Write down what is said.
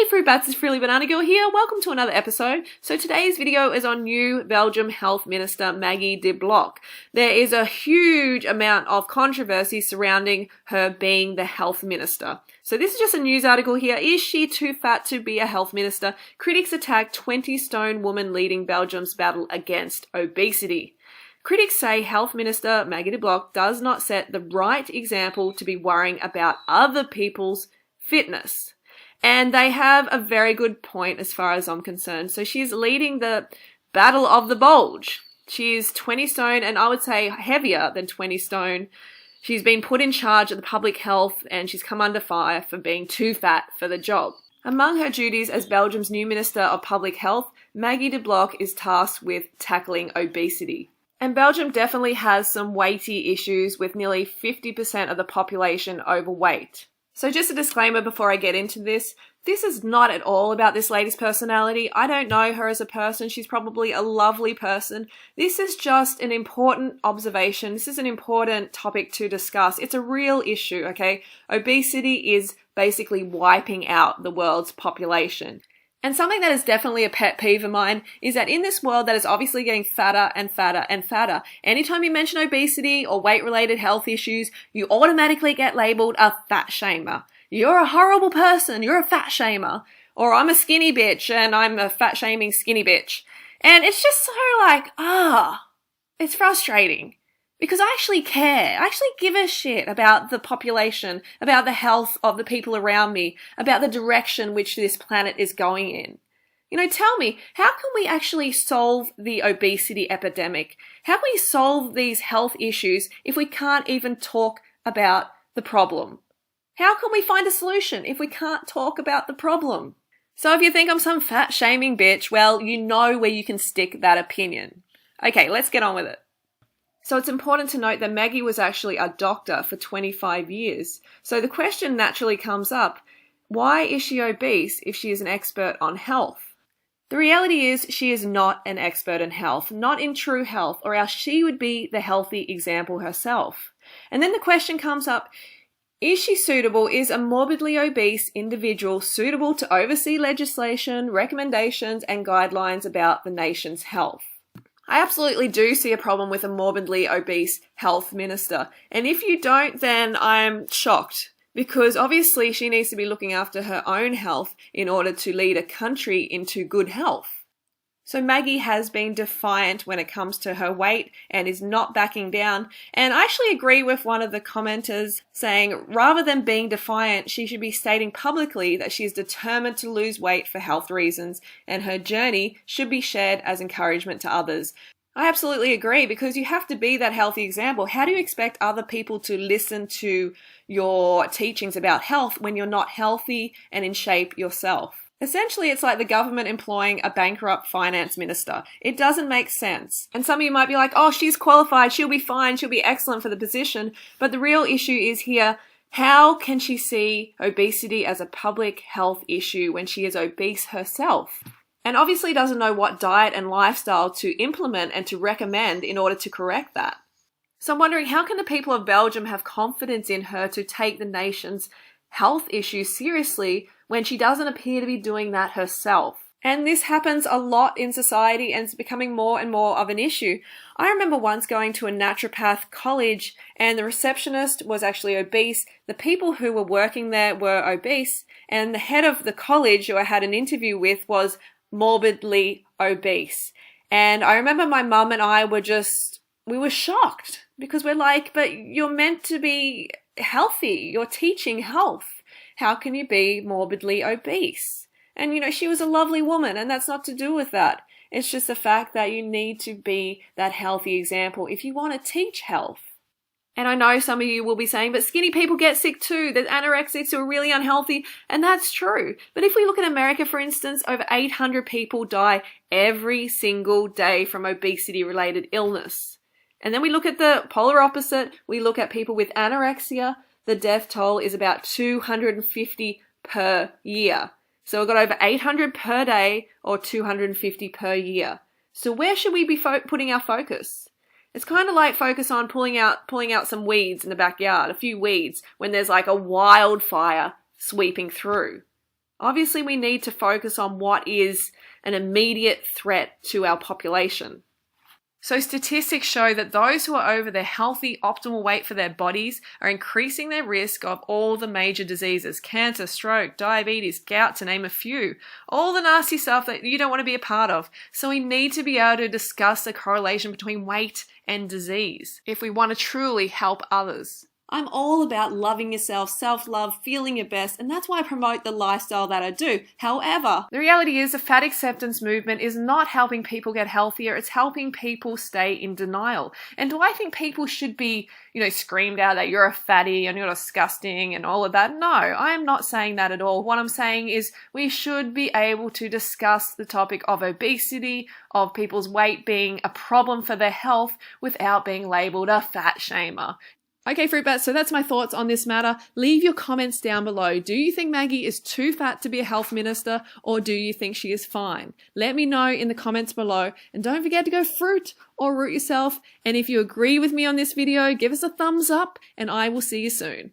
Hey Fruit Bats, it's Frilly Banana Girl here. Welcome to another episode. So today's video is on new Belgium Health Minister Maggie de Blok. There is a huge amount of controversy surrounding her being the health minister. So this is just a news article here. Is she too fat to be a health minister? Critics attack 20-stone woman leading Belgium's battle against obesity. Critics say Health Minister Maggie de Blok does not set the right example to be worrying about other people's fitness. And they have a very good point as far as I'm concerned. So she's leading the battle of the bulge. She's 20 stone and I would say heavier than 20 stone. She's been put in charge of the public health and she's come under fire for being too fat for the job. Among her duties as Belgium's new Minister of Public Health, Maggie de Blok is tasked with tackling obesity. And Belgium definitely has some weighty issues with nearly 50% of the population overweight. So just a disclaimer before I get into this is not at all about this lady's personality. I don't know her as a person. She's probably a lovely person. This is just an important observation. This is an important topic to discuss. It's a real issue, okay? Obesity is basically wiping out the world's population. And something that is definitely a pet peeve of mine is that in this world that is obviously getting fatter and fatter and fatter, anytime you mention obesity or weight-related health issues, you automatically get labeled a fat shamer. You're a horrible person. You're a fat shamer. Or I'm a skinny bitch and I'm a fat shaming skinny bitch. And it's just so like, it's frustrating. Because I actually care. I actually give a shit about the population, about the health of the people around me, about the direction which this planet is going in. You know, tell me, how can we actually solve the obesity epidemic? How can we solve these health issues if we can't even talk about the problem? How can we find a solution if we can't talk about the problem? So if you think I'm some fat shaming bitch, well, you know where you can stick that opinion. Okay, let's get on with it. So it's important to note that Maggie was actually a doctor for 25 years. So the question naturally comes up, why is she obese if she is an expert on health? The reality is she is not an expert in health, not in true health, or else she would be the healthy example herself. And then the question comes up, is she suitable? Is a morbidly obese individual suitable to oversee legislation, recommendations, and guidelines about the nation's health? I absolutely do see a problem with a morbidly obese health minister. And if you don't, then I'm shocked. Because obviously she needs to be looking after her own health in order to lead a country into good health. So Maggie has been defiant when it comes to her weight and is not backing down. And I actually agree with one of the commenters saying rather than being defiant, she should be stating publicly that she is determined to lose weight for health reasons and her journey should be shared as encouragement to others. I absolutely agree because you have to be that healthy example. How do you expect other people to listen to your teachings about health when you're not healthy and in shape yourself? Essentially, it's like the government employing a bankrupt finance minister. It doesn't make sense. And some of you might be like, oh, she's qualified, she'll be fine, she'll be excellent for the position. But the real issue is here, how can she see obesity as a public health issue when she is obese herself? And obviously doesn't know what diet and lifestyle to implement and to recommend in order to correct that. So I'm wondering, how can the people of Belgium have confidence in her to take the nation's health issues seriously when she doesn't appear to be doing that herself? And this happens a lot in society and it's becoming more and more of an issue. I remember once going to a naturopath college and the receptionist was actually obese. The people who were working there were obese and the head of the college who I had an interview with was morbidly obese. And I remember my mum and I we were shocked because we're like, but you're meant to be healthy. You're teaching health. How can you be morbidly obese? And, you know, she was a lovely woman and that's not to do with that. It's just the fact that you need to be that healthy example if you want to teach health. And I know some of you will be saying, but skinny people get sick too. There's anorexics who are really unhealthy. And that's true. But if we look at America, for instance, over 800 people die every single day from obesity-related illness. And then we look at the polar opposite. We look at people with anorexia. The death toll is about 250 per year. So we've got over 800 per day or 250 per year. So where should we be putting our focus? It's kind of like focus on pulling out some weeds in the backyard, a few weeds, when there's like a wildfire sweeping through. Obviously, we need to focus on what is an immediate threat to our population. So statistics show that those who are over their healthy, optimal weight for their bodies are increasing their risk of all the major diseases: cancer, stroke, diabetes, gout, to name a few. All the nasty stuff that you don't want to be a part of. So we need to be able to discuss the correlation between weight and disease if we want to truly help others. I'm all about loving yourself, self-love, feeling your best, and that's why I promote the lifestyle that I do. However, the reality is the fat acceptance movement is not helping people get healthier, it's helping people stay in denial. And do I think people should be, screamed out that you're a fatty and you're disgusting and all of that? No, I am not saying that at all. What I'm saying is we should be able to discuss the topic of obesity, of people's weight being a problem for their health without being labeled a fat shamer. Okay, Fruit Bats, so that's my thoughts on this matter. Leave your comments down below. Do you think Maggie is too fat to be a health minister, or do you think she is fine? Let me know in the comments below, and don't forget to go fruit or root yourself. And if you agree with me on this video, give us a thumbs up, and I will see you soon.